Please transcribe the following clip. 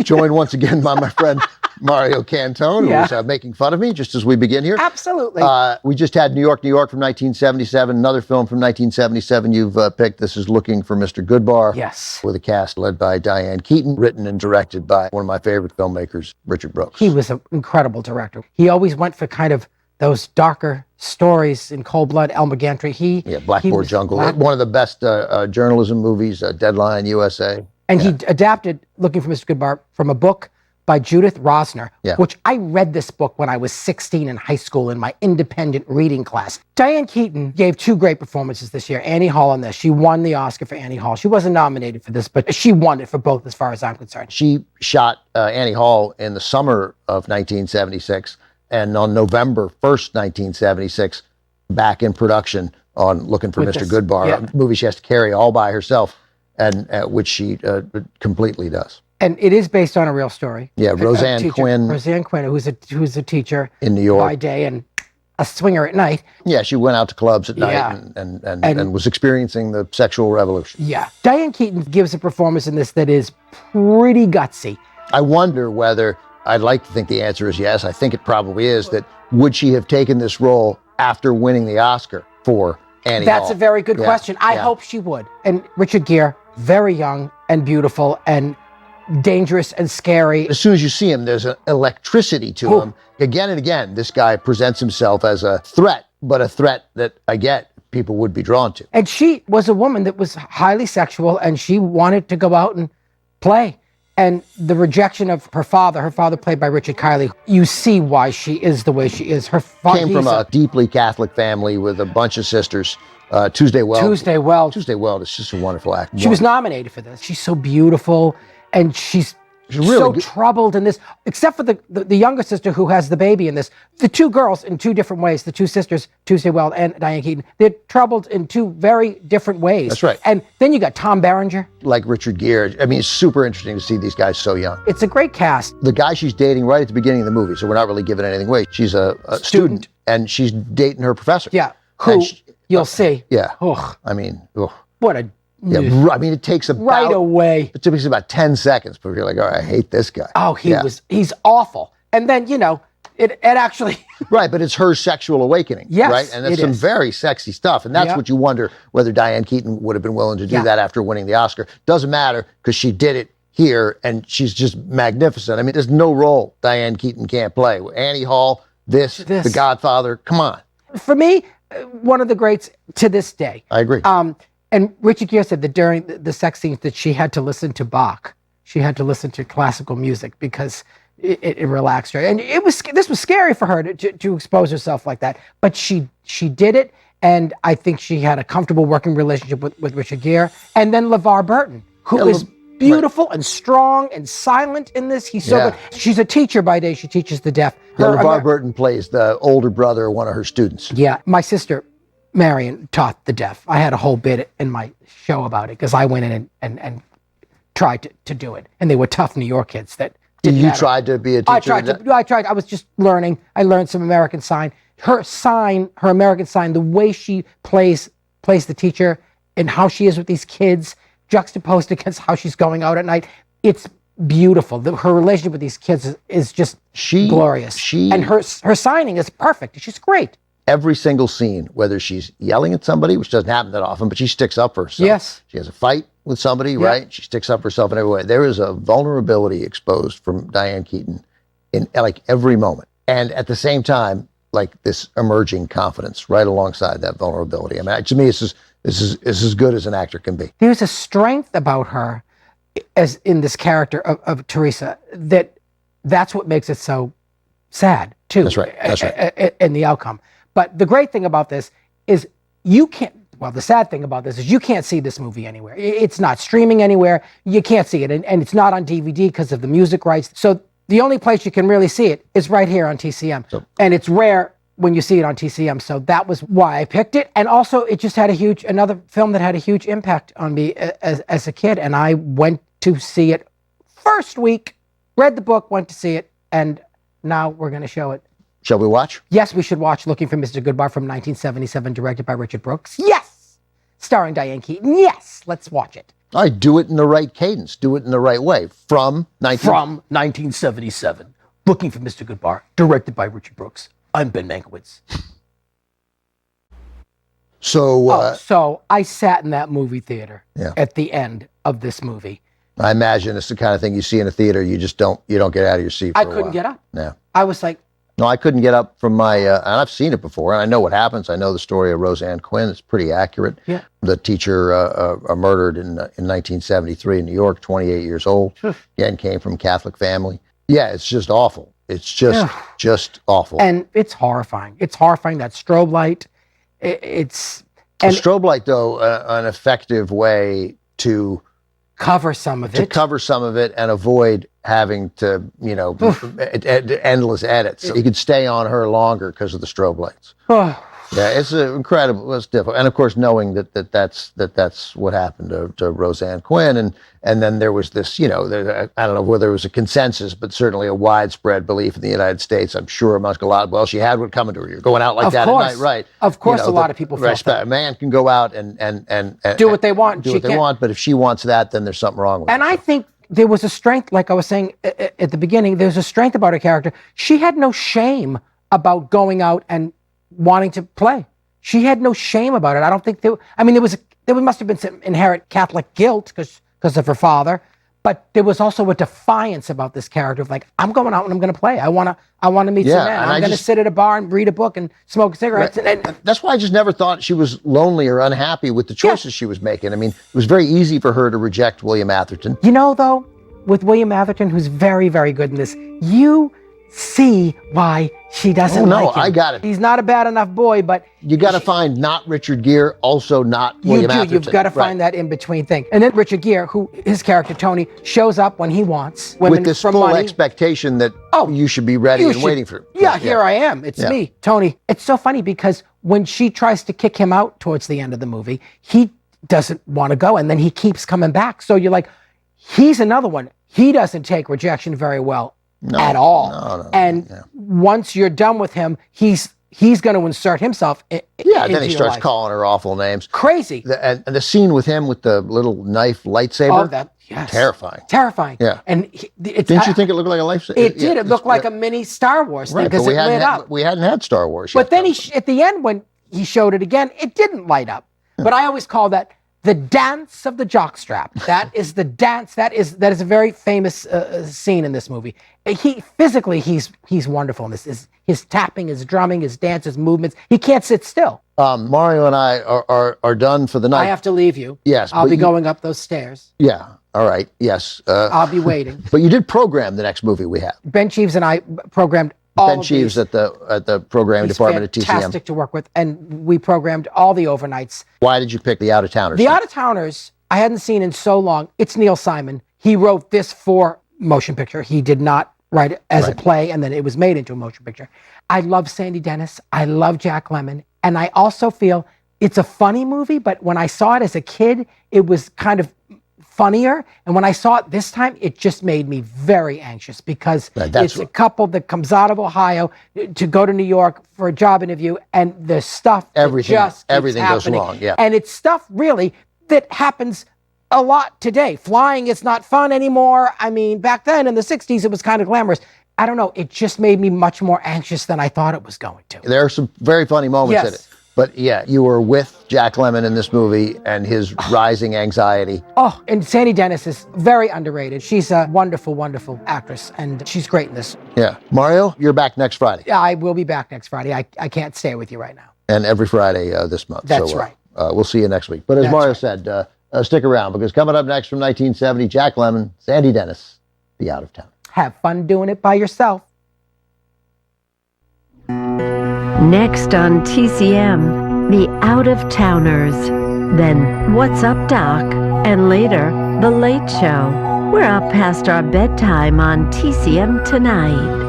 Joined once again by my friend Mario Cantone, who's making fun of me just as we begin here. Absolutely. We just had New York, New York from 1977, another film from 1977 you've picked. This is Looking for Mr. Goodbar. Yes. With a cast led by Diane Keaton, written and directed by one of my favorite filmmakers, Richard Brooks. He was an incredible director. He always went for kind of those darker stories in Cold Blood, Elmer Gantry. Blackboard Jungle, one of the best journalism movies, Deadline, USA. And he adapted Looking for Mr. Goodbar from a book by Judith Rosner, which I read this book when I was 16 in high school in my independent reading class. Diane Keaton gave two great performances this year. Annie Hall in this. She won the Oscar for Annie Hall. She wasn't nominated for this, but she won it for both as far as I'm concerned. She shot Annie Hall in the summer of 1976, and on November 1st, 1976, back in production on Looking for Mr. Goodbar, a movie she has to carry all by herself, and which she completely does. And it is based on a real story. Yeah, Roseanne Quinn. Roseanne Quinn, who's a teacher in New York by day and a swinger at night. Yeah, she went out to clubs at night and was experiencing the sexual revolution. Yeah. Diane Keaton gives a performance in this that is pretty gutsy. I wonder whether, I'd like to think the answer is yes. I think it probably is, that would she have taken this role after winning the Oscar for Annie Hall? That's a very good question. I hope she would. And Richard Gere, very young and beautiful and dangerous and scary. As soon as you see him, there's an electricity to him. Again and again, this guy presents himself as a threat, but a threat that I get people would be drawn to. And she was a woman that was highly sexual, and she wanted to go out and play. And the rejection of her father played by Richard Kiley, you see why she is the way she is. Her father came from a deeply Catholic family with a bunch of sisters. Tuesday Weld is just a wonderful actor. She was nominated for this. She's so beautiful, and she's really troubled in this, except for the younger sister who has the baby in this. The two girls in two different ways, the two sisters, Tuesday Weld and Diane Keaton, they're troubled in two very different ways. That's right. And then you got Tom Berenger. Like Richard Gere. I mean, it's super interesting to see these guys so young. It's a great cast. The guy she's dating right at the beginning of the movie, so we're not really giving anything away. She's a student, and she's dating her professor. Yeah, who you'll see. Yeah. Ugh. I mean, what a... Yeah, I mean, it takes about... Right away. It takes about 10 seconds, but you're like, all right, I hate this guy. Oh, he's awful. And then, it actually... Right, but it's her sexual awakening, yes, right? And that's some very sexy stuff. And that's what you wonder whether Diane Keaton would have been willing to do that after winning the Oscar. Doesn't matter, because she did it here, and she's just magnificent. I mean, there's no role Diane Keaton can't play. Annie Hall, this, The Godfather, come on. For me, one of the greats to this day. I agree. And Richard Gere said that during the sex scenes that she had to listen to Bach. She had to listen to classical music because it relaxed her. And this was scary for her to expose herself like that. But she did it, and I think she had a comfortable working relationship with Richard Gere. And then LeVar Burton, who is beautiful and strong and silent in this. He's so good. She's a teacher by day. She teaches the deaf. LeVar Burton plays the older brother of one of her students. Yeah. My sister Marion taught the deaf. I had a whole bit in my show about it because I went in and tried to do it. And they were tough New York kids that didn't You tried to be a teacher? I tried. I was just learning. I learned some American Sign. Her American Sign, the way she plays the teacher and how she is with these kids, juxtaposed against how she's going out at night. It's beautiful. Her relationship with these kids is just glorious. And her signing is perfect. She's great. Every single scene, whether she's yelling at somebody, which doesn't happen that often, but she sticks up for herself. Yes. She has a fight with somebody, right? She sticks up for herself in every way. There is a vulnerability exposed from Diane Keaton in like every moment. And at the same time, like this emerging confidence right alongside that vulnerability. I mean, to me, this is as good as an actor can be. There's a strength about her as in this character of Teresa that's what makes it so sad, too. That's right. In the outcome. But the great thing about this is the sad thing about this is you can't see this movie anywhere. It's not streaming anywhere. You can't see it. And it's not on DVD because of the music rights. So the only place you can really see it is right here on TCM. And it's rare when you see it on TCM. So that was why I picked it. And also it just had another film that had a huge impact on me as a kid. And I went to see it first week, read the book, went to see it. And now we're going to show it Shall we watch? Yes, we should watch Looking for Mr. Goodbar from 1977, directed by Richard Brooks. Yes! Starring Diane Keaton. Yes! Let's watch it. All right, do it in the right cadence. Do it in the right way. From 1977, Looking for Mr. Goodbar, directed by Richard Brooks. I'm Ben Mankiewicz. So I sat in that movie theater Yeah. at the end of this movie. I imagine it's the kind of thing you see in a theater. You don't get out of your seat for I a while. couldn't get up. No. I was like, No, I couldn't get up from my, and I've seen it before, and I know what happens. I know the story of Roseanne Quinn. It's pretty accurate. Yeah. The teacher murdered in 1973 in New York, 28 years old. Again, came from a Catholic family. Yeah, it's just awful. It's just awful. and it's horrifying. It's horrifying, that strobe light. It's A strobe light, though, an effective way to cover some of it. cover some of it and avoid having to, endless edits. You could stay on her longer because of the strobe lights. Yeah, it's incredible. It's difficult, and of course, knowing that's what happened to Roseanne Quinn, and then there was this, I don't know whether it was a consensus, but certainly a widespread belief in the United States. I'm sure amongst a lot. Well, she had what coming to her. You're going out like that at night, right? Of course, a lot of people felt that. A man can go out and do what they want. do what they want, but if she wants that, then there's something wrong with it. And I think there was a strength, like I was saying at the beginning, there's a strength about her character. She had no shame about going out and wanting to play. She had no shame about it. I don't think there must have been some inherent Catholic guilt because of her father, but there was also a defiance about this character of like, I'm going out and I'm going to play. I want to meet some men. I'm going to sit at a bar and read a book and smoke cigarettes. Right. And that's why I just never thought she was lonely or unhappy with the choices she was making. I mean, it was very easy for her to reject William Atherton. Though, with William Atherton, who's very, very good in this, you see why she doesn't like him. I got it. He's not a bad enough boy, but you got to find not Richard Gere, also not William Atherton. You've got to find that in between thing. And then Richard Gere, who his character Tony shows up when he wants women with this for full money. expectation that you should be ready and waiting for him. Yeah, here I am. It's me, Tony. It's so funny because when she tries to kick him out towards the end of the movie, he doesn't want to go, and then he keeps coming back. So you're like, he's another one. He doesn't take rejection very well. At all. No, and once you're done with him, he's going to insert himself into then he starts life. Calling her awful names. Crazy. And the scene with him with the little knife lightsaber. Terrifying. Yeah. And didn't you think it looked like a lightsaber? It did. It looked like a mini Star Wars thing because it lit up. We hadn't had Star Wars yet. But then at the end when he showed it again, it didn't light up. But I always call that the dance of the jockstrap. That is the dance. That is a very famous scene in this movie. He's wonderful in this. His tapping, his drumming, his dance, his movements. He can't sit still. Mario and I are done for the night. I have to leave you. Yes, I'll be going up those stairs. Yeah. All right. Yes. I'll be waiting. But you did program the next movie we have. Ben Cheeves and I programmed all Ben of Cheeves these. at the programming department at TCM. Fantastic to work with, and we programmed all the overnights. Why did you pick the Out-of-Towners? The Out-of-Towners I hadn't seen in so long. It's Neil Simon. He wrote this for motion picture. He did not write it as a play, and then it was made into a motion picture. I love Sandy Dennis. I love Jack Lemmon, and I also feel it's a funny movie. But when I saw it as a kid, it was kind of funnier. And when I saw it this time, it just made me very anxious because it's a couple that comes out of Ohio to go to New York for a job interview, and the stuff everything goes wrong. Yeah, and it's stuff really that happens a lot today. Flying is not fun anymore. I mean, back then in the 60s, it was kind of glamorous. I don't know. It just made me much more anxious than I thought it was going to. There are some very funny moments in it. But yeah, you were with Jack Lemmon in this movie and his rising anxiety. Oh, and Sandy Dennis is very underrated. She's a wonderful, wonderful actress, and she's great in this. Yeah. Mario, you're back next Friday. Yeah, I will be back next Friday. I can't stay with you right now. And every Friday this month. That's right. We'll see you next week. But as Mario said, stick around, because coming up next from 1970, Jack Lemmon, Sandy Dennis, The Out of Town. Have fun doing it by yourself. Next on TCM, The Out-of-Towners. Then What's Up, Doc? And later, The Late Show. We're up past our bedtime on TCM tonight.